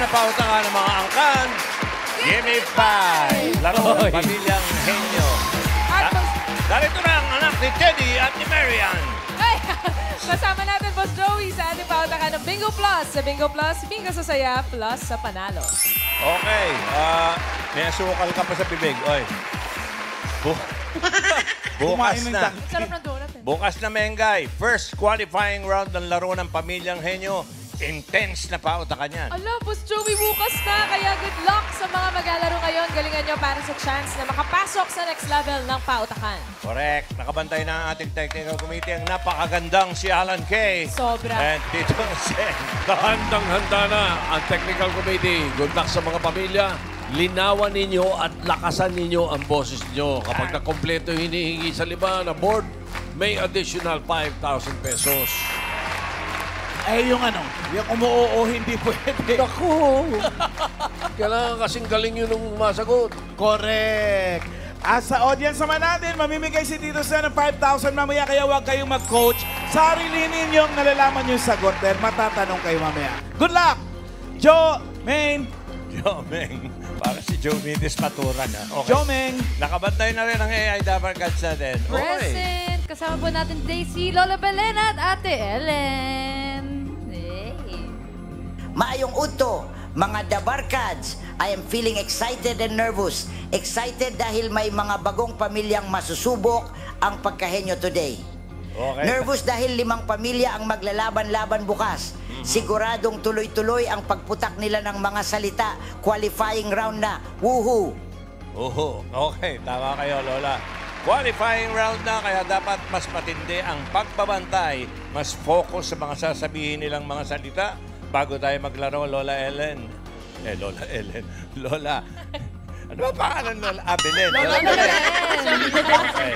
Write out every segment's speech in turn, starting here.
pautakan ng mga angkan. Gimme 5. Laro ng pamilyang henyo. Darito na ang anak ni Teddy at ni Marian. Kasama natin, Boss Joey, sa ating pautakan ng Bingo Plus. Sa Bingo Plus, bingo sa saya, plus sa panalo. Okay. May asukal ka pa sa bibig. Oy. Bukas na. Sarap ng donut eh. Bukas na, Mengay. First qualifying round ng laro ng pamilyang henyo. Intense na pautakan yan. Ala, Boss Joey, bukas na. Kaya good luck sa mga maglalaro ngayon. Galingan nyo para sa chance na makapasok sa next level ng pautakan. Correct. Nakabantay na ang ating technical committee ang napakagandang si Alan Kay. Sobra. And Tito Sen. Handang-handa na ang technical committee. Good luck sa mga pamilya. Linawan ninyo at lakasan ninyo ang boses nyo. Kapag nakompleto hinihingi sa lima na board, may additional 5,000 pesos. Yung umuoo, hindi pwede. Naku! Kailangan kasing galing yun nung masagot. Correct. At sa audience naman natin, mamimigay si Tito Sen ng 5,000 mamaya, kaya huwag kayong mag-coach. Sarili ninyong nalalaman yung sagot dahil matatanong kayo mamaya. Good luck! Joe, Main. Joe Meng. Para si Joe Mendes Paturan. Okay. Joe Meng. Nakabantay na rin ang AI Dabar Cards natin. Present! Kasama po natin Daisy, Lola Belen at Ate Ellen. Hey. Maayong udto, mga Dabarkads. I am feeling excited and nervous. Excited dahil may mga bagong pamilyang masusubok ang pagkahenyo today. Okay. Nervous dahil 5 pamilya ang maglalaban-laban bukas. Siguradong tuloy-tuloy ang pagputak nila ng mga salita. Qualifying round na. Woohoo! Oho. Okay, tama kayo, Lola. Qualifying round na, kaya dapat mas matindi ang pagbabantay. Mas focus sa mga sasabihin nilang mga salita bago tayo maglaro, Lola Ellen. Lola Ellen. Lola. Ano ba pangalan, Lola? Belen. Lola Belen. Okay.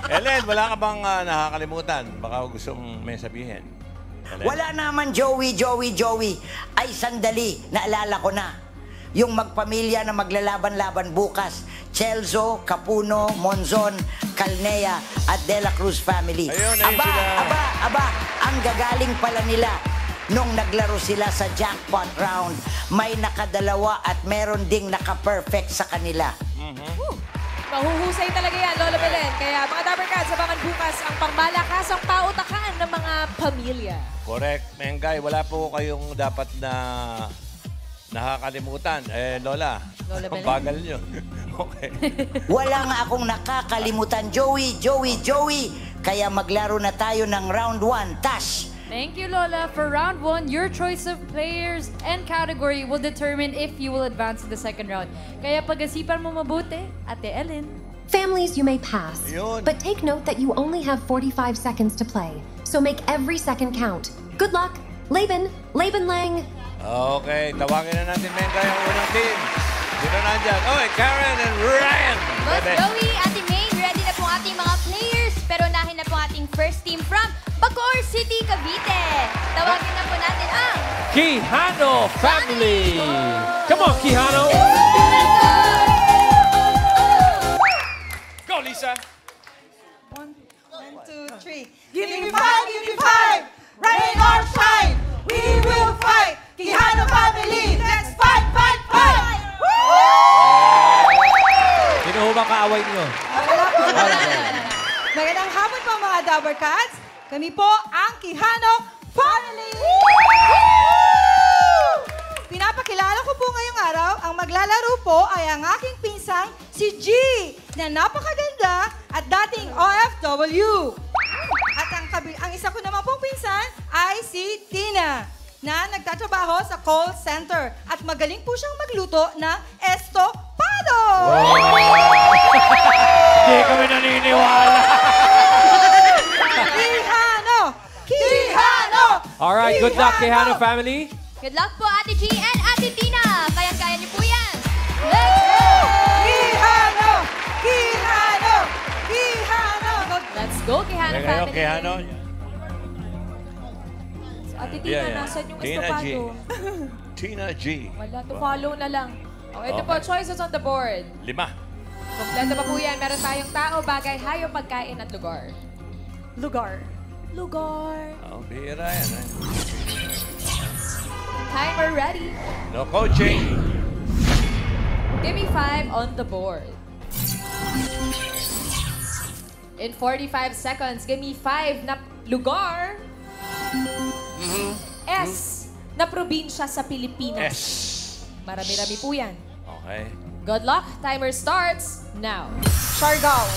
Ellen, wala ka bang nakakalimutan? Baka gusto mong may sabihin. Ellen? Wala naman, Joey. Ay, sandali. Naalala ko na. Yung magpamilya na maglalaban-laban bukas. Chelzo, Capuno, Monzon, Calnea, at De La Cruz family. Ayun sila. Aba, ang gagaling pala nila. Nung naglaro sila sa jackpot round, may nakadalawa at meron ding naka-perfect sa kanila. Mahuhusay talaga yan, Lola Belen. Kaya mga Dabarkads, abangan bukas ang pangmalakasang pautakan ng mga pamilya. Correct. Mengay, wala po kayong dapat na nakakalimutan. Lola, Lola ang Belen. bagal nyo. Okay. Wala nga akong nakakalimutan, Joey. Kaya maglaro na tayo ng round 1. Tash! Thank you, Lola. For round 1, your choice of players and category will determine if you will advance to the second round. Kaya pag-asipan mo mabuti, Ate Ellen. Families, you may pass. Ayun. But take note that you only have 45 seconds to play. So make every second count. Good luck. Laban Lang. Okay, tawagin na natin, Mengay, ang unang team. Sino nandyan? Karen and Ryan. Boss Bebe. Joey, Ate May, ready na po ating mga players. Pero nahin na po ating first team from Bacoor City, Cavite. Tawagin na po natin ang Quijano family! Come on, Quijano! Go, Lisa! 1, 2, 3. Give me 5, rain or shine, we will fight. Quijano family, let's fight! Sino ho ba kaaway niyo? Magandang hapon po mga Dabarkads. Kami po ang Quijano family. Pinapakilala ko po ngayong araw, ang maglalaro po ay ang aking pinsang si G, na napakaganda at dating OFW. At ang isa ko naman pong pinsan ay si Tina, na nagtatrabaho sa call center at magaling po siyang magluto ng estopado. Hindi kami naniniwala. Quijano! Alright, good luck, Quijano family. good luck po Ate G and Ate Tina. Kaya niyo po yan. Let's go, Quijano Okay kayo, family. Quijano. Ate Tina, nasan yung Tina G. estopado? Tina G. Wala, to follow na lang. Ito po, choices on the board. 5. Kompleto pa po yan. Meron tayong tao, bagay, hayop, pagkain at lugar. Lugar. Bihira yan. Timer Timer ready. No coaching. Give me 5 on the board. In 45 seconds, give me 5 na lugar. S na probinsya sa Pilipinas. S. Marami-rami po yan. Okay. Good luck. Timer starts now. Siargao.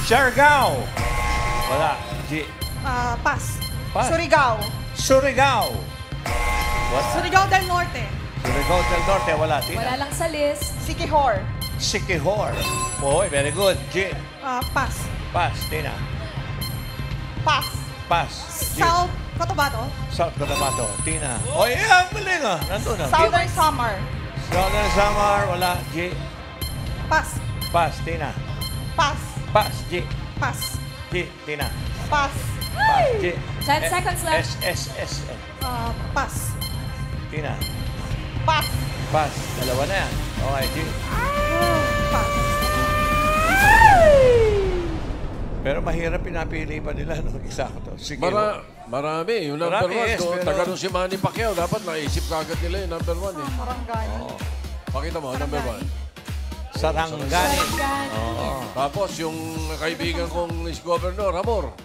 Siargao. Wala. G. Pass. Pass. Surigao. Surigao. What? Surigao del Norte. Surigao del Norte. Wala. Tina. Wala lang sa list. Siquijor. Siquijor. Boy, very good. G. Pass. Pass. Tina. Pass. Pass. G. South Cotabato. South Cotabato. Tina. Oh, yeah. Galing ah. Nandun na. Southern Samar. Southern Samar. Wala. G. Pass. Pass. Tina. Pass. Pass. G. Pass. G. Tina. Pass. Pass. G. 10 seconds left. S. Pass. Tina. Pass. Pass. Dalawa na yan. Okay, G. Pass. Pero mahirap pinapili pa nila nung eksakto. Sige. Marami. Yung number Marami, 1, yes, kung pero- taga nung si Manny Pacquiao, dapat naisip kagad nila yung number 1 eh. Marangay. Pakita mo, number 1. Sarangani. Oo. Tapos yung kaibigan kong is Governor, Amor.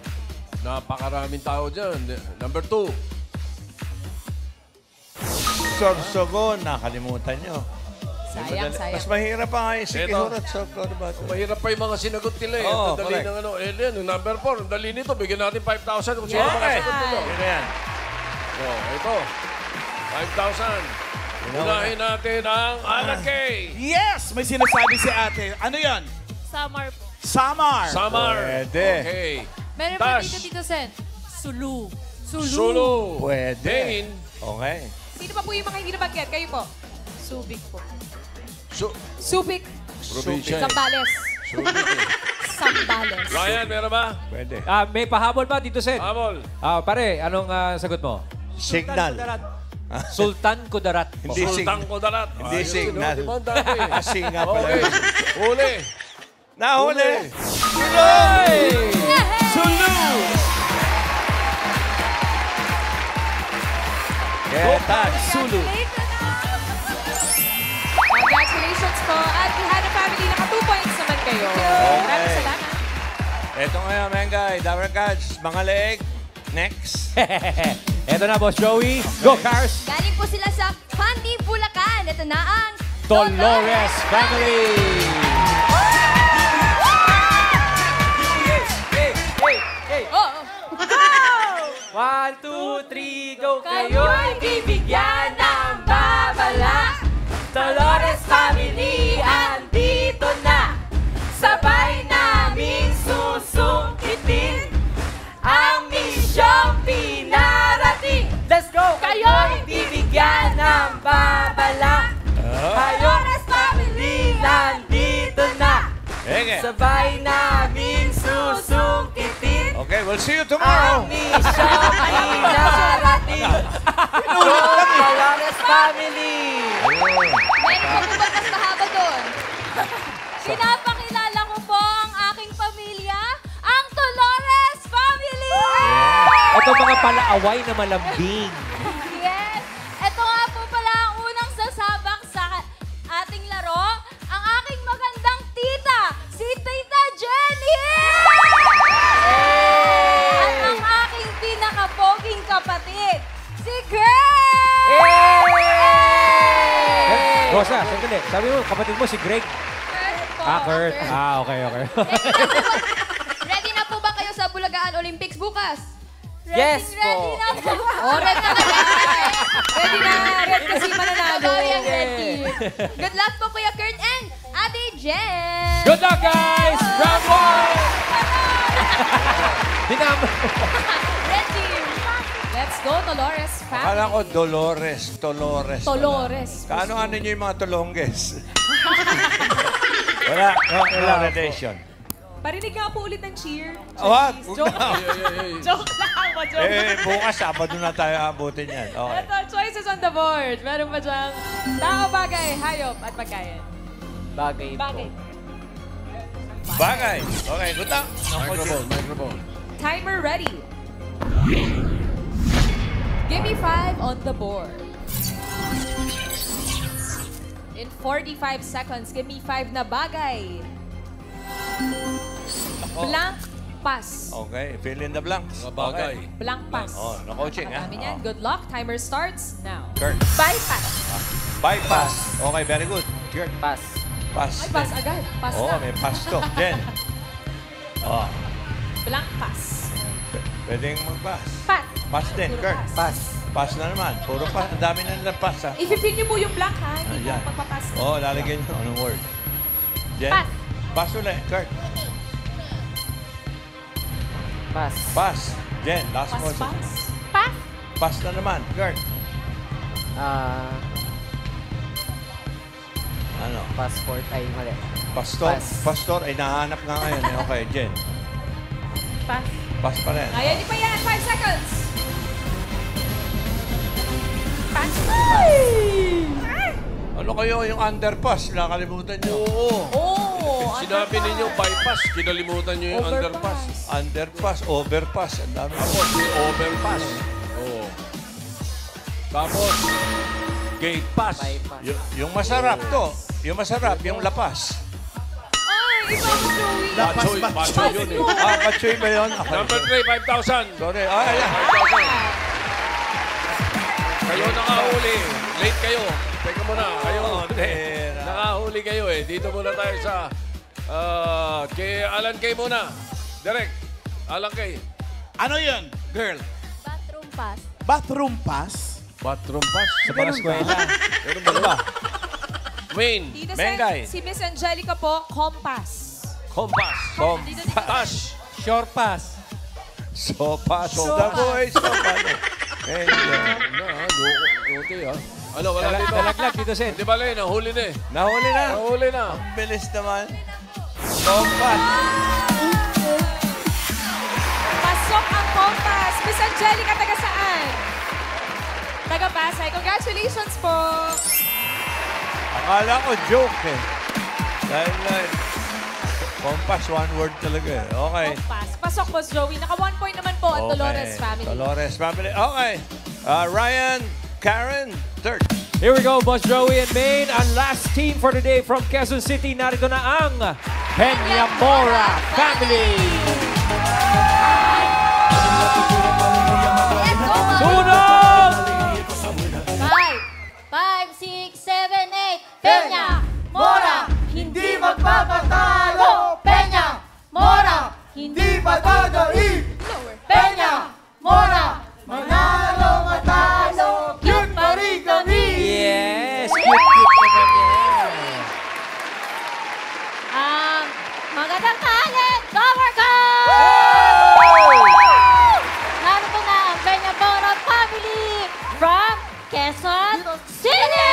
Napakaraming tao dyan. Number 2. Sorsogon. Nakalimutan nyo. Sayang, sayang. Mas mahirap pa nga yung Siquijor Eto. at South Cotabato. Mahirap pa yung mga sinagot nila eh. Oo, Ang dali correct. ng ano. Eh, yan, yung number 4. Ang dali nito. Bigyan natin 5,000 kung sino Okay. makasagot nito. Sino yan? So, ito. 5,000. Unahin natin ang Alakay. Yes! May sinasabi si ate. Ano yan? Samar. Samar. Samar. Pwede. Okay. Meron pa Tash. dito, Tito Sen. Sulu. Sulu. Pwede. Dane. Okay. Sino pa po yung mga hindi nabanggit? Kayo po. Subic po. Subic. Probinsya. Sambales. Subic eh. Sambales. Ryan, meron ba? Pwede. May pahabol ba dito, Sen? Habol. Pare, anong sagot mo? Signal. Sultan Kudarat. Hindi Sultang Kudarat. Hindi Ayun, signal. di ba ang dami? Singa pala. Okay. Uli. Nahuli. Sulu. Ketas. Sulu. Congratulations po. At Tihana family, naka 2 points naman kayo. Maraming salamat. Ito ngayon, Mengay. Dabber Cats. Mga leeg. Next. Eto na, Boss Joey. Go, Cars! Galing po sila sa Pandi, Bulacan. Ito na ang Dolores Family! Oh, 1, 2, 3, go! kayo'y bibigyan ng babala. Dolores Family, andito na. Sabay namin susungkitin ang misyong pinarating. Let's go! Kayo'y bibigyan ng babala. Dolores Family, nandito na. Ege. Sabay namin susungkitin Okay, we'll see you tomorrow. ang misyong pinarating. Dolores Family. Meron pa po ba mas mahaba doon? Pinapakilala ko po ang aking pamilya, ang Dolores Family! Ito mga palaaway na malambing. Yes! Ito nga po pala ang unang sasabak sa ating laro, ang aking magandang tita, si Tita Jenny! At ang aking pinakapoging kapatid, si Greg! Rosa, sandali. Sabi mo, kapatid mo si Greg. Kurt. Okay. Ready na po ba kayo sa Bulagaan Olympics bukas? Yes po. Ready na po. Ready na red kasi mananalo. Babawi ang red team. Good luck po Kuya Kurt and Ate Jen! Good luck, guys! Round 1! Dinama. Red team! Let's go, Dolores Family. Akala ko Dolores. Dolores. Kaano nyo yung mga tulongges? Wala. No relation. Parinig nga po ulit ng cheer. Wag. Joke lang. Joke lang. Joke. Bukas Sabado na tayo abutin yan. Okay. Ito, choices on the board. Meron pa diyang tao, bagay, hayop, at pagkain. Bagay Bagay. Bagay. Okay, good luck. Microphone. Timer ready. Give me 5 on the board. 45 seconds. Give me 5 na bagay. Blank pass. Okay, fill in the blanks. Mga bagay. Okay. Blank pass. Oh, na-coaching, ha? Madami yan. Oh. Good luck. Timer starts now. Kurt. Bypass. Bypass. Okay, very good. Kurt. Pass. Pass. Ay, pass agad. Pass Oo, na. may pass to. Jen. Oh, Blank pass. pwedeng mag-pass. Pass. Pass din, Puro Kurt. pass. Pass na naman. Puro pass. Ang dami na nilang pass, ha? I-fill niyo po yung blank, ha? Hindi Ayan. po magpapass. Oo, lalagyan nyo. Anong word? Jen? Pass. Pass ulit, Kurt. Pass. Pass. Jen, last Pass, one. pass. Pass. Pass na naman, Kurt. Ano? Passport. Ay, mali. Pastor? Pass. Pastor ay nahanap nga ngayon. Eh. Okay, Jen. Pass. Pass pa rin. Ayan, di pa yan. 5 seconds. Pass. Ano kayo yung underpass? Nakalimutan nyo. Oo. Oh, Sinabi ninyo bypass, kinalimutan nyo yung underpass. Underpass, overpass. Ang dami. Tapos, yung overpass. Oo. Tapos, gate pass. Bypass. Yung masarap to. Yung masarap, yung lapas. Ay, iba ko, Joey. Batchoy, batchoy yun eh. Batchoy ba yun? Okay. Number 3, 5,000. Sorry. Ayan. 5,000. Kayo nakahuli. Late kayo. Teka muna. Kayo. Pera. Nakahuli kayo eh. Dito muna tayo sa... kay Alan Kay muna. Direk. Alan Kay. Ano yun, girl? Bathroom pass. Bathroom pass? Bathroom pass. Sa mga eskwela. Pero ba ba? Wayne. Tita Mengay. si Miss Angelica po, compass. Compass. Tash. Short pass. Sopa. Sopa. Sopa. Boy. Sopa. Luti ha. Ano, wala dito. Dalaglag dito, Sen. Di ba, Len? Nahuli na eh. Nahuli na. Nahuli na. Ang bilis naman. Sopa. Pasok ang compass. Miss Angelica, taga saan? Taga Pasay. Congratulations po. Akala ko joke eh. Dahil compass, one word talaga eh. Okay. Compass. Pasok, Boss Joey. Naka 1 point naman po ang Dolores family. Dolores family. Okay. Ryan, Karen, third. Here we go, Boss Joey and Maine. Ang last team for today from Quezon City. Narito na ang Peñamora family. Let's go, Mami. Sunod! 5, 6, 7, 8. Peña, Mora, hindi magpapatalo. Peña, Mora, hindi magpapatalo. Peña, Mora, manalo, matalo. Cute pa rin kami. Yes! Cute naman yan. Magandang kahanin, Power Cup! Narito na ang Peña Mora family from Quezon City!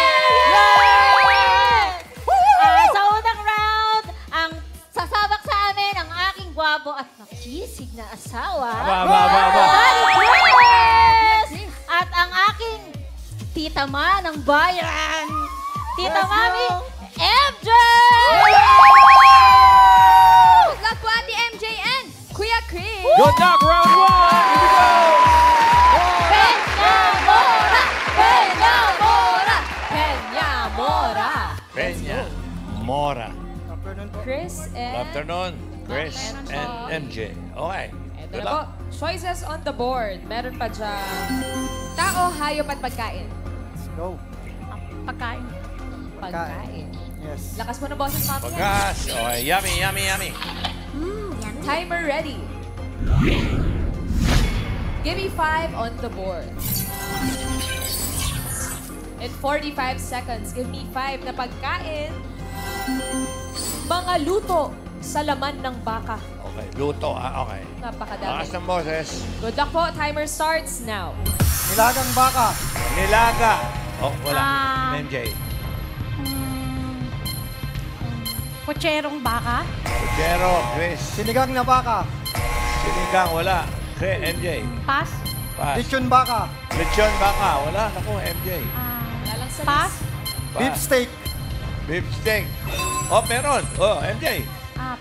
Sa unang round, ang sasabak sa amin ang aking gwabo at makisig na asawa. Aba. Chris! At ang aking tita ma ng bayan, Tita Mami, MJ! Good luck po, Ate MJ and Kuya Chris! Good luck, round 1! Here we go! Peña Mora! Peña Mora! Peña Mora. Peña, Mora. Chris Good and... afternoon, Chris and MJ. Okay. Ito Good na po. luck. Choices on the board. Meron pa dyan. Tao, hayop at pagkain. Go. Pagkain. Pagkain. Yes. Lakas mo ng boses, Mami. Pagkas. Okay, yummy, yummy, yummy. Timer ready. Give me 5 on the board. In 45 seconds, give me 5 na pagkain. Mga luto sa laman ng baka. Okay, luto. Okay. Napakadami. Lakas ng boses. Good luck po. Timer starts now. Nilagang baka. Nilaga. Oh, wala. MJ. Kutserong baka. Puchero, Chris. Sinigang na baka. Sinigang, wala. MJ. Pass. Pass. Lechon baka. Lechon baka. Wala. Naku, MJ. Wala lang sa Pass. list. Beef steak. Beef steak. Oh, meron. Oh, MJ.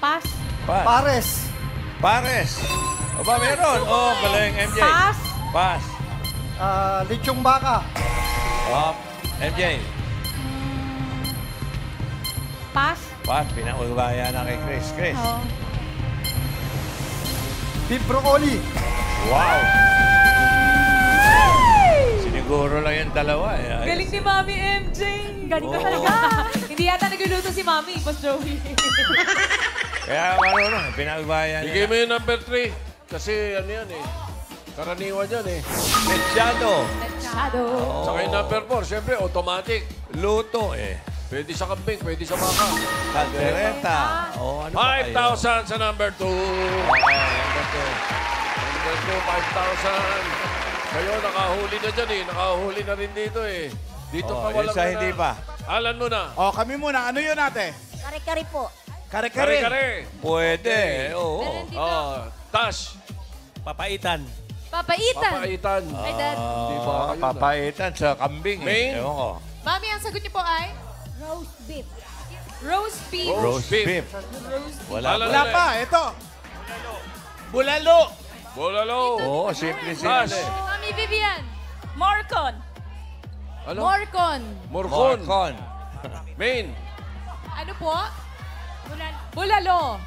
Pass. Pass. Pares. Pares. Aba, meron. Oh, galing, MJ. Pass. Pass. Lechong baka. Oh, MJ. Pass. Pat, pinaubaya na kay Chris. Chris. Oo. Beef broccoli. Wow! Siniguro lang yung dalawa. Eh. Galing ni Mami MJ. Galing ka talaga. Hindi yata nagluluto si Mami, Boss Joey. Kaya ano, pinaubaya Bigay niya. mo yung number 3. Kasi ano yan eh. Karaniwan yan eh. Mechado. Shadow. Saka yung number 4, syempre automatic. Luto eh. Pwede sa kambing, pwede sa baka. Caldereta. Oh, ano ba kayo? 5,000 sa number 2. Okay, number 2. Number 2, 5,000. Kayo, nakahuli na dyan eh. Nakahuli na rin dito eh. Dito Oh, pa yung walang sa hindi pa. Alan mo na. O, kami muna. Ano yun ate? Kare-kare po. Kare-kare. Kare-kare. Pwede. Oo. Oh, Tash. Papaitan. Papaitan. Papaitan. Ay, Dad. Di ba kayo na? Papaitan sa kambing Main? eh. Ewan ko. Mami, ang sagot niyo po ay? Roast beef. Roast beef. Roast beef. Wala Wala pa. pa. Ito. Bulalo. Bolalo. Oo, simple Tash. simple. Mami Vivian. Morcon. Ano? Morcon. Morcon. Morcon. Main. Ano po? Bulalo.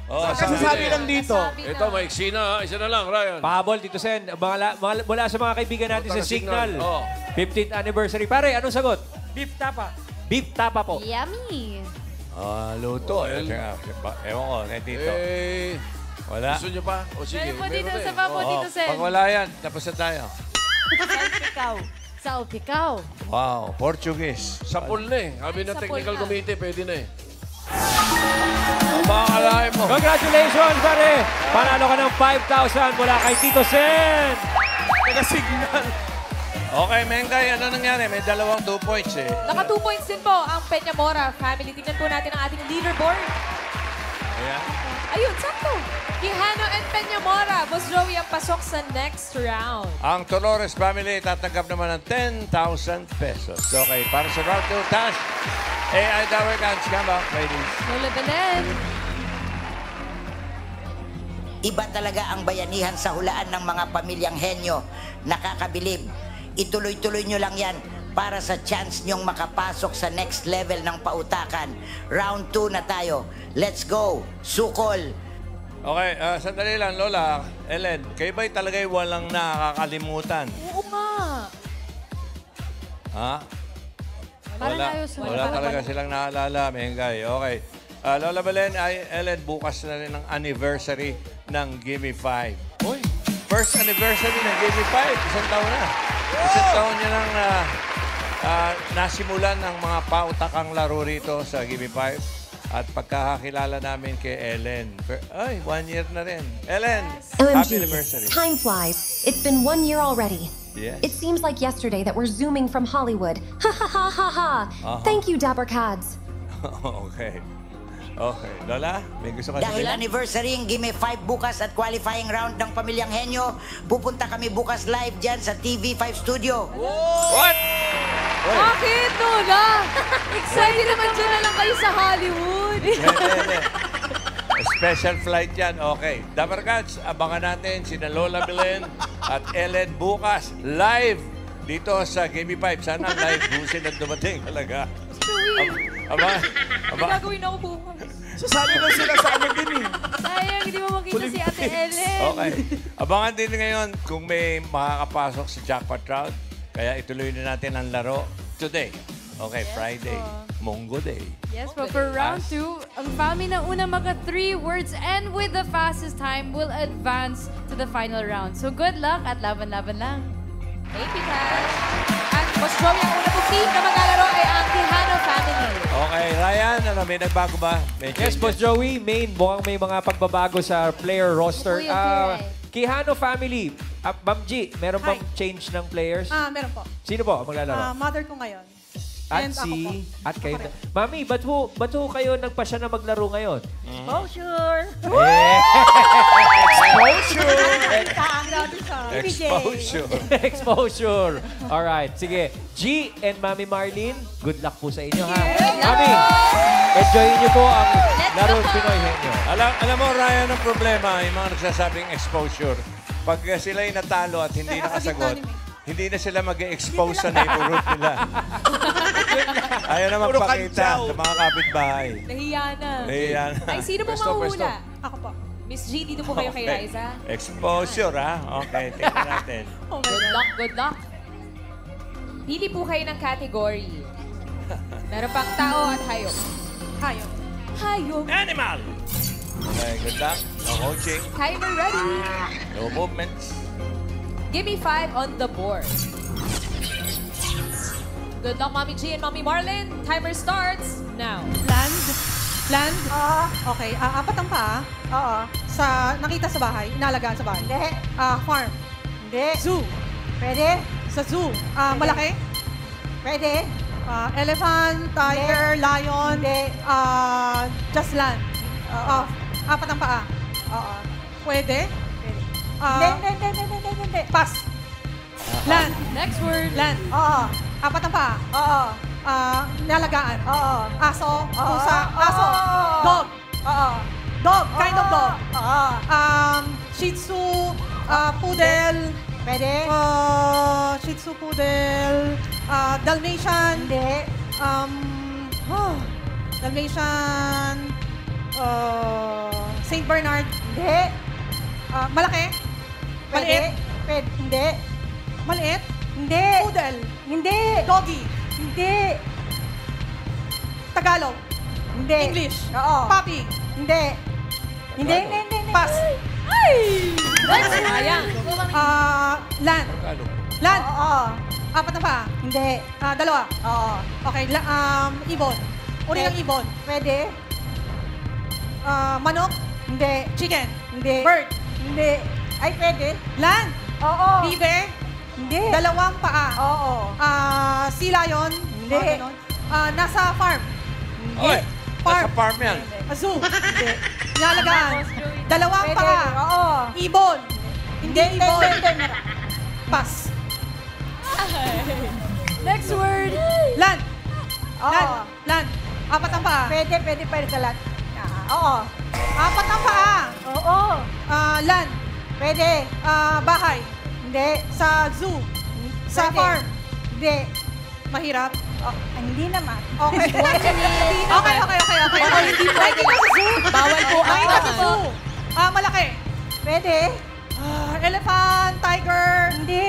Oh, Kasi sabi lang dito. Nasabi na. Ito, maiksi na ha. Isa na lang, Ryan. Pahabol, Tito Sen. Mula sa mga kaibigan natin sa Signal. Oh. 15th anniversary. Pare, anong sagot? Beef tapa. Beef tapa po. Yummy. Luto. Eh, ewan ko, dito. Eh, Wala. gusto nyo pa? O sige, Meron po dito meron sa eh. papo, Oo, Tito Sen. pag wala yan, tapos na tayo. Ikaw. Salpikaw. Wow, Portuguese. Sa pool na eh. Sabi ng Sa technical pool na. committee, pwede na eh. Ang mga kalahin mo. Congratulations, pare! Panalo ka ng 5,000 mula kay Tito Sen. Taga-signal. Okay, Mengay, ano nangyari? May dalawang 2 points eh. Naka 2 points din po ang Peñamora family. Tingnan po natin ang ating leaderboard. Ayan. Ayun, sakto. Quijano and Peñamora. Boss Joey ang pasok sa next round. Ang Dolores family tatanggap naman ng 10,000 pesos. Okay, para sa round 2, Tash. AI Tower Guns, come back, ladies. Lola Belen. Iba talaga ang bayanihan sa hulaan ng mga pamilyang henyo. Nakakabilib. Ituloy-tuloy nyo lang yan para sa chance nyong makapasok sa next level ng pautakan. Round 2 na tayo. Let's go. Sukol. Okay, sandali lang, Lola. Ellen, kayo ba'y talaga'y walang nakakalimutan? Oo nga. Ha? Parang Wala, ayos. wala talaga silang naalala, Mengay. Okay. Lola Belen, Ellen, bukas na rin ang anniversary ng Gimme 5. Uy, First anniversary ng Gimme 5. Isang taon na. Isang taon niya nang nasimulan ng mga pautakang laro rito sa Gimme 5. At pagkakakilala namin kay Ellen. Ay, 1 year na rin. Ellen, happy anniversary. OMG, time flies. It's been 1 year already. Yes. It seems like yesterday that we're zooming from Hollywood. Ha ha ha ha ha. Thank you, Dapper Cads. Okay. Okay. Lola, may gusto ka Dahil sabihin? anniversary ng Gimme 5 bukas at qualifying round ng Pamilyang Henyo, pupunta kami bukas live dyan sa TV5 Studio. What? Bakit, Lola? Excited naman dyan na lang kayo sa Hollywood. Special flight yan. Okay. Dapper Cats, abangan natin sina Lola Belen at Ellen bukas live dito sa Gimme 5. Sana live busin at dumating talaga. May gagawin ako bukas. Sasali na sila sa ano din eh. Sayang, hindi mo makita si Ate Ellen. Okay. Abangan din ngayon kung may makakapasok sa jackpot round. Kaya ituloy na natin ang laro today. Okay, Friday. Munggo Day. Yes, but for round 2, ang family na una maka 3 words and with the fastest time will advance to the final round. So good luck at laban-laban lang. Thank you, Cash. At Boss Joey, ang una pong team na maglalaro ay ang Quijano family. Okay, Ryan, ano, may nagbago ba? May Yes, Boss changes? Joey, mukhang may mga pagbabago sa player roster. Kuya Kuya. Quijano family, Ma'am G, meron bang change ng players? Meron po. Sino po ang maglalaro? Mother ko ngayon. At and ako po. At kayo. Mami, ba't ho kayo nagpasya na maglaro ngayon? Exposure. Exposure. Exposure. Alright, sige. G and Mami Marlene, good luck po sa inyo, ha? Mami, enjoyin niyo po ang laro Pinoy Henyo. Alam mo, Ryan, ang problema, yung mga nagsasabing exposure, pag sila'y natalo at hindi nakasagot, hindi na sila mag-expose sa neighborhood nila. Ayaw na Puro magpakita kantsaw. sa mga kapitbahay. Nahiya na. Nahiya na. Ay, sino po Pwesto, mahuhula? Ako po. Miss G, dito po kayo kay Okay. Liza. Exposure, ha? Okay, tingnan natin. Good luck, good luck. Pili po kayo ng category. Meron pang tao at hayop. Hayop. Hayop. Animal! Okay, good luck. No coaching. Timer ready. No movements. Give me 5 on the board. Good luck, Mommy G and Mommy Marlin. Timer starts now. Land. Land. Okay. Apat ang paa. Oo. Nakita sa bahay. Inalagaan sa bahay. Hindi. Farm. Hindi. Zoo. Pwede. Sa zoo. Malaki. Pwede. Elephant, tiger, lion. Hindi. Just land. Apat ang paa. Oo. Pwede. Hindi. Pass. Land. Next word. Land. Oo. Apat ang paa. Oo. Nalagaan. Oo. Aso. Pusa. Aso. Dog. Oo. Dog. Kind of dog. Oo. Shih Tzu. Poodle. Pwede. Shih Tzu, Poodle. Dalmatian. Hindi. Dalmatian. Saint Bernard. Hindi. Malaki. Maliit. Pwede. Hindi. Maliit. Hindi. Poodle. Hindi. Doggy. Hindi. Tagalog. Hindi. English. Oo. Puppy. Hindi. Hindi. Pass. Ay! Sayang. Land. Land. Oo. Apat na pa. Hindi. Dalawa. Oo. Okay. Ibon. Uri ng ibon. Pwede. Manok. Hindi. Chicken. Hindi. Bird. Hindi. Ay, pwede. Land. Oo. Bibe. Hindi. Dalawang paa. Oo. Sea lion. Hindi. Nasa farm. Hindi. Oy, Farm. nasa farm yan. Zoo. Hindi. Nalagaan. Dalawang paa. Oo. Ibon. Hindi ibon. Pass. Next word. Land. Land. Land. Apat ang paa. Pwede sa land. Oo. Apat ang paa. Oo. Land. Pwede. Bahay. Hindi. Sa zoo. Sa farm. Hindi. Mahirap. Hindi naman. Okay. Okay. Hindi pwede sa zoo. Bawal po ang Nakita sa zoo. Malaki. Pwede. Elephant, tiger. Hindi.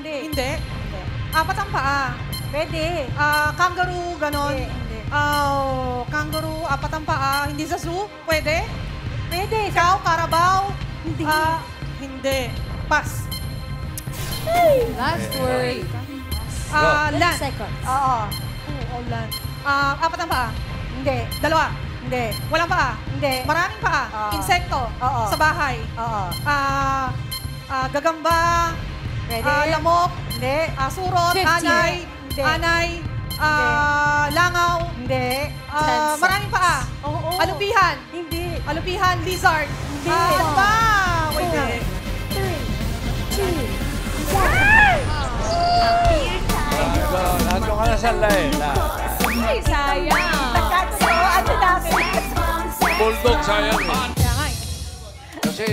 Hindi. Apat ang paa. Pwede. Kangaroo, ganon. Hindi. Kangaroo, apat ang paa. Hindi sa zoo. Pwede. Pwede. Ikaw, Carabao. Hindi. Hindi. Pass. Last word. Land. Oo. Land. Apat ang paa. Hindi. Dalawa. Hindi. Walang paa. Hindi. Maraming paa. Insekto. Oo. Sa bahay. Oo. Gagamba. Pwede. Lamok. Hindi. Surot. 50. Anay. Hindi. Anay. Langaw. Hindi. Maraming paa. Oo. Alupihan. Hindi. Alupihan. Lizard. Hindi. Ano ba? Wait na. 3, 2, 1. Nandun ka na sa line. Ay, sayang. Bulldog, sayang eh. Kaya nga eh. Kasi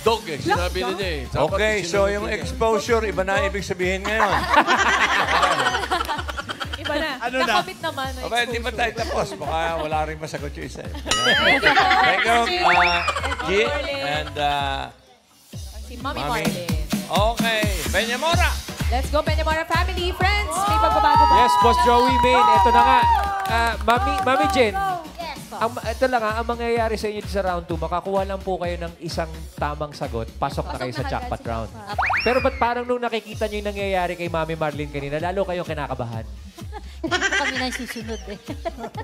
dog eh, sinabi niya eh. Dapat Okay, so sinunod yung niya. exposure, iba na ibig sabihin ngayon. Iba na. Ano na? Nakamit naman. na Okay, di ba tayo exposure. tapos? Baka wala rin masagot yung isa. Thank you. Thank you, G and Si Mommy Mami. Marlin. Okay, Peñamora. Let's go, Peñamora family, friends. May pagbabago ba? Yes, Boss Joey Main. Ito na nga. Mami Jen, Yes, po. ito lang ang mangyayari sa inyo sa round 2, makakuha lang po kayo ng isang tamang sagot. Pasok na kayo sa jackpot round. Pero ba't parang nung nakikita nyo yung nangyayari kay Mami Marlene kanina, lalo kayong kinakabahan? Kami na yung susunod eh.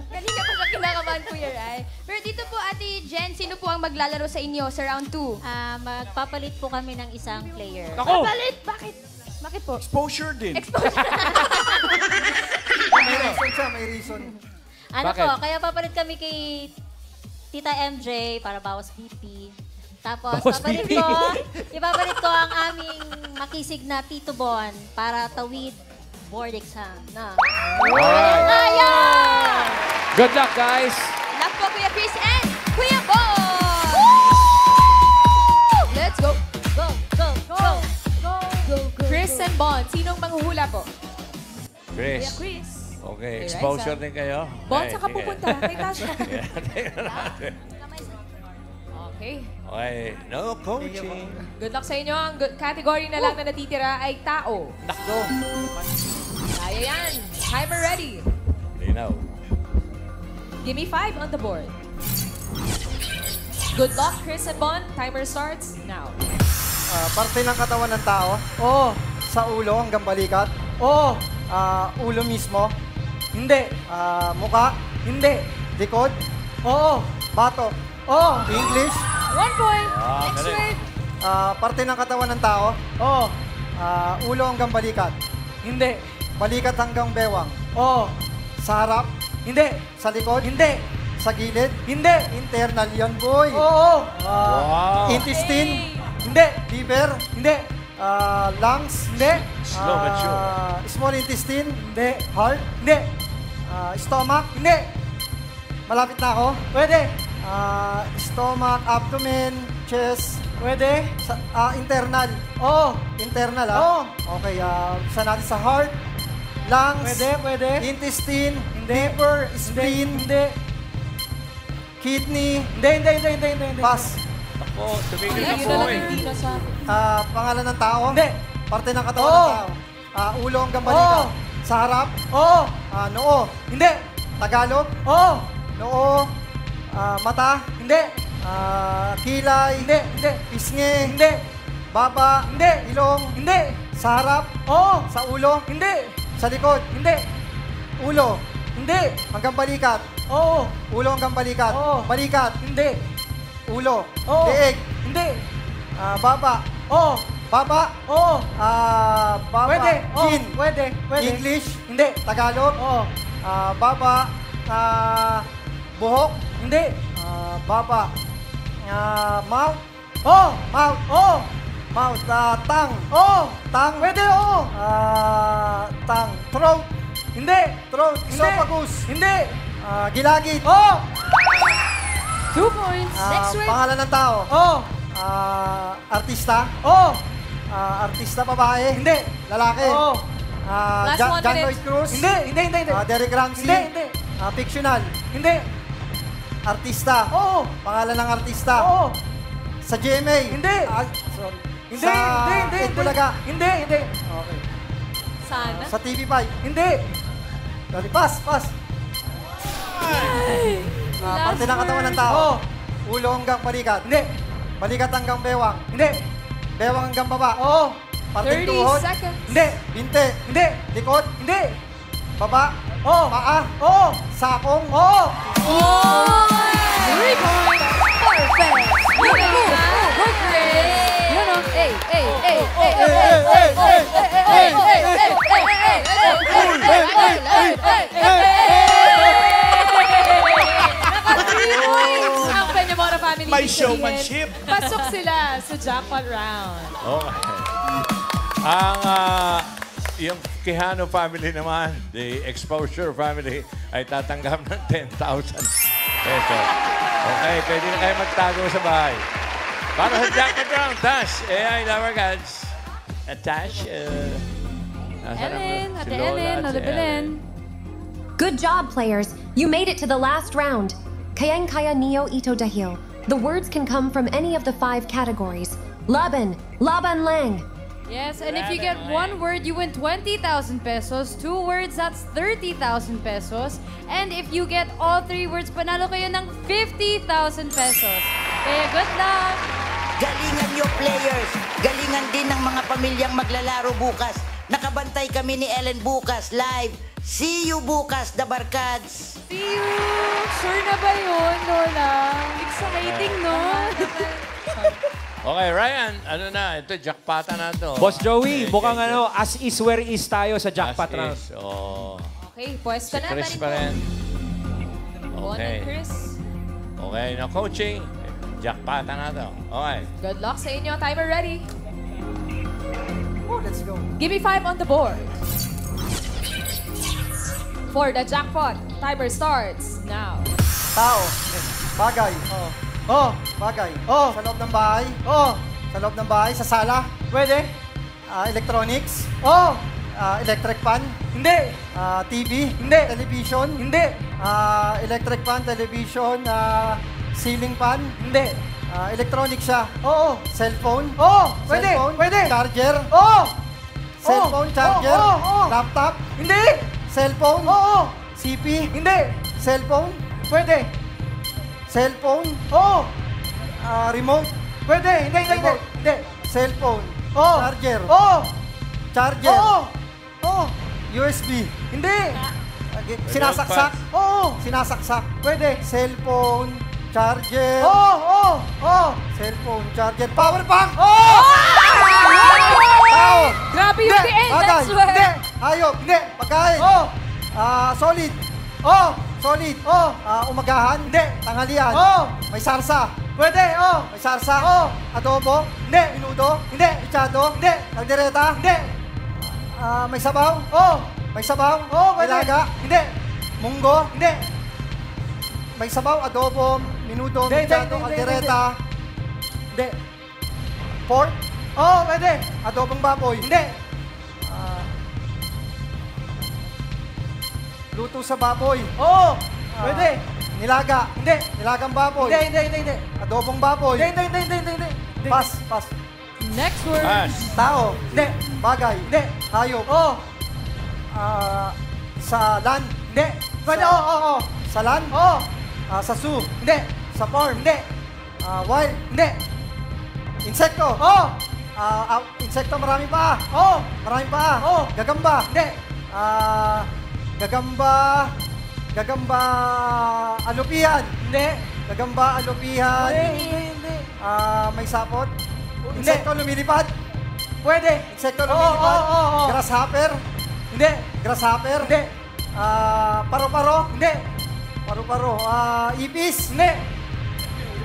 Kanina pa siya kinakabahan, Kuya Rai. Pero dito po, Ate Jen, sino po ang maglalaro sa inyo sa round 2? Magpapalit po kami ng isang player. Ako! Palit! Bakit? Bakit po? Exposure din. Ano Bakit? po, kaya papalit kami kay Tita MJ para bawas BP. Tapos, Bawas BP. ipapalit ko ang aming makisig na Tito Bon para tawid board exam na. Kaya! Good luck, guys! Luck po, Kuya Chris and Kuya Bon! Let's go! Go, go, go, go, go, go. Chris and Bon, sinong manghuhula po? Chris. Chris. Okay, Okay, exposure Raisa. din kayo. Bon, Okay, saka sige. pupunta kay Tasha. Tingnan natin. Okay. Okay, no coaching. Good luck sa inyo. Ang category na lang na natitira ay tao. Nakdo. Kaya yan. Timer ready. Linaw. Give me 5 on the board. Good luck, Chris and Bon. Timer starts now. Parte ng katawan ng tao? Oo. Sa ulo hanggang balikat? Oo. Ulo mismo? Hindi. Muka? Hindi. Likod? Oo. Bato? Oo. English? 1 point. Ah, Next galing. word. Parte ng katawan ng tao? Oo. Ulo hanggang balikat? Hindi. Balikat hanggang bewang? Oo. Sa harap? Hindi. Sa likod? Hindi. Sa gilid? Hindi. Internal yan, boy. Oo. Wow. Intestine? Hindi. Liver? Hindi. Lungs? Hindi. Slow but sure. Small intestine? Hindi. Heart? Hindi. Stomach? Hindi. Malapit na ako? Pwede. Stomach, abdomen, chest? Pwede. Internal? Oo. Internal, Oo. Okay, isa natin sa heart, lungs? Pwede. Intestine? Liver? Spleen? Hindi. Kidney? Hindi. Pass. Ako, tumigil na Yun po na lang eh. hindi na sa... Pangalan ng tao? Hindi. Parte ng katawan ng tao? Ulo hanggang balikat? Sa harap? Oo. Noo? Hindi. Tagalog? Oo. Noo? Mata? Hindi. Kilay? Hindi. Pisngi? Hindi. Baba? Hindi. Ilong? Hindi. Sa harap? Oo. Sa ulo? Hindi. Sa likod? Hindi. Ulo? Hindi. Hanggang balikat? Oo. Ulo hanggang balikat? Oo. Balikat? Hindi. Ulo? Oo. Leeg? Hindi. Baba? Oo. Baba? Oo. Baba? Pwede. Chin? Pwede. English? Hindi. Tagalog? Oo. Baba? Buhok? Hindi. Baba? Mouth? Oo. Mouth? Oo. Mouth? Tang? Oo. Tang? Pwede, oo. Tang? Throat? Hindi. Throat? Esophagus? Hindi. Gilagid? Oo. 2 points. Next word. Pangalan ng tao? Oo. Artista? Oo. Artista babae? Hindi. Lalaki? Oo. Last 1 John minute. Lloyd Cruz? Hindi. Derek Ramsey? Hindi. Fictional? Hindi. Artista? Oo. Pangalan ng artista? Oo. Sa GMA? Hindi. Sorry. Hindi. Bulaga? Hindi. Okay. Sana. Sa TV5? Hindi. Sorry, pass. Parte ng katawan ng tao? Ulo hanggang balikat? Hindi. Balikat hanggang bewang? Hindi. Bewang hanggang baba? Oo. Parte 30 tuhod? seconds. Hindi. Binte? Hindi. Likod? Hindi. Baba? Oo. Paa? Oo. Sakong? Oo. 3 points. Perfect. Good grade. Yun o. Ang Peñamora family. May ibig sabihin, showmanship. Pasok sila sa jackpot round. Okay. Yung Quijano family naman, the Exposure family, ay tatanggap ng 10,000 pesos. Okay, pwede na kayo magtago sa bahay. Para sa jackpot round, Tash, AI Lover Gods. Tash, Ellen, Ate Ellen, Lola Belen. Good job, players. You made it to the last round. Kayang kaya niyo ito dahil. The words can come from any of the 5 categories. Laban lang. Yes, and if you get 1 word, you win 20,000 pesos. 2 words, that's 30,000 pesos. And if you get all 3 words, panalo kayo ng 50,000 pesos. Kaya good luck! Galingan nyo, players. Galingan din ng mga pamilyang maglalaro bukas. Nakabantay kami ni Ellen bukas live. See you bukas, The Barkads. See you! Sure na ba yun, Lola? Exciting, no? Okay, Ryan, ano na? Ito, jackpotan na ito. Boss Joey, Okay, mukhang okay. as is where is tayo sa jackpot As round. is. Oh. Okay, pwesto Si na. Chris Balik pa po. rin. Bon Okay. and Chris. Okay, na coaching. Jackpotan na ito. Okay. Good luck sa inyo. Timer ready. Oh, let's go. Give me 5 on the board. For the jackpot, timer starts now. Tao. Bagay. Bagay. Sa loob ng bahay. Sa loob ng bahay. Sa sala. Pwede. Electronics. Electric fan. Hindi. TV? Hindi. Television? Hindi. Electric fan, television, ceiling fan? Hindi. Electronic siya? Oo. Cellphone? Oo. Pwede. Cellphone? Pwede. Charger? Oo. Cellphone, charger? Oo. Oo. Laptop? Hindi. Cellphone? Oo. CP? Hindi. Cellphone? Pwede. Cellphone? Oo. Remote? Pwede. Hindi. Hindi. Hindi. Hindi. Cellphone? Oo. Charger? Oo. Charger? Oo. Oo. USB? Hindi. Sinasaksak? Oo. Sinasaksak? Pwede. Cellphone? Charger? Oo. Oo. Oo. Cellphone? Charger? Power bank? Oo. Tao? Grabe yung the end, Bagay? that's why. Hindi. Hayop? Hindi. Pagkain? Oo. Solid? Oo. Solid? Oo. Umagahan? Hindi. Tanghalian? Oo. May sarsa? Pwede. Oo. May sarsa? Oo. Adobo? Hindi. Minudo? Hindi. Pichado? Hindi. Kaldereta? Hindi. May sabaw? Oo. May sabaw? Oo. Pwede. Nilaga? Hindi. Munggo? Hindi. May sabaw? Adobo? Minudo? Hindi, Pichado? hindi, Kaldereta? Hindi. Pork? Oo. Pwede. Adobong baboy? Hindi. Luto sa baboy? Oo. Pwede. Nilaga? Hindi. Nilagang baboy? Hindi. Adobong baboy? Hindi. Pas. Next word. Pass. Tao? Hindi. Bagay? Hindi. Hayop? Oo. Sa land? Hindi. Pwede. Sa- Oo. Sa land? Oo. Sa zoo? Hindi. Sa farm? Hindi. Wild? Hindi. Insekto? Oo. Insekto marami pa. Oo. Marami pa. Oo. Gagamba? Hindi. Gagamba alupihan? Hindi. Gagamba alupihan? Hindi. May sapot? Hindi. Insekto lumilipad? Pwede. Insekto Oo, lumilipad? oo. Grasshopper? Hindi. Grasshopper? Hindi. Paro-paro? Hindi. Paro-paro. Ipis? Hindi.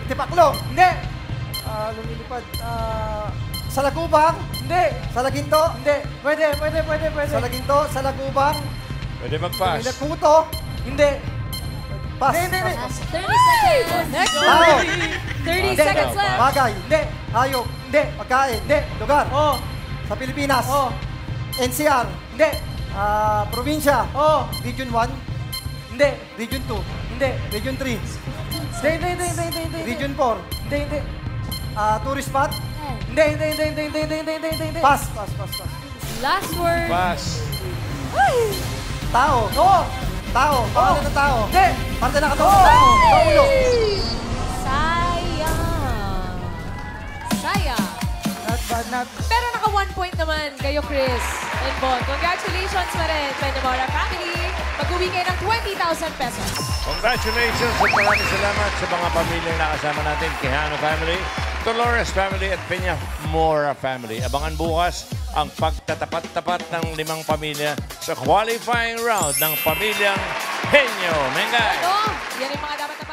Tipaklong? Hindi. Lumilipad. Sa lagubang? Hindi. Sa laginto? Hindi. Pwede. Sa laginto? Sa lagubang? Pwede mag-pass. Kuto? Hindi. Pas. Hindi. 30 seconds. Next Tao? word. 30 seconds left. Bagay? Hindi. Hayop? Hindi. Pagkain? Hindi. Lugar? Oo. Sa Pilipinas? Oo. NCR? Hindi. Probinsya? Oo. Region 1? Hindi. Region 2? Hindi. Region 3? Hindi. Region 4? Hindi. Tourist spot? Hindi. Pas. Last word. Pass. Tao? Oo. Tao? Pangalan ng tao? Hindi. Parte ng katawan ng tao? Sa ulo? Sayang. Not bad, not. Pero naka 1 point naman kayo, Chris and Bon. Congratulations pa rin, Peñamora family. Mag-uwi kayo ng 20,000 pesos. Congratulations at maraming salamat sa mga pamilyang nakasama natin. Quijano family, Dolores family at Peña Mora family. Abangan bukas ang pagtatapat-tapat ng 5 pamilya sa qualifying round ng pamilyang Henyo Mengay. Ano? Yan yung mga dapat na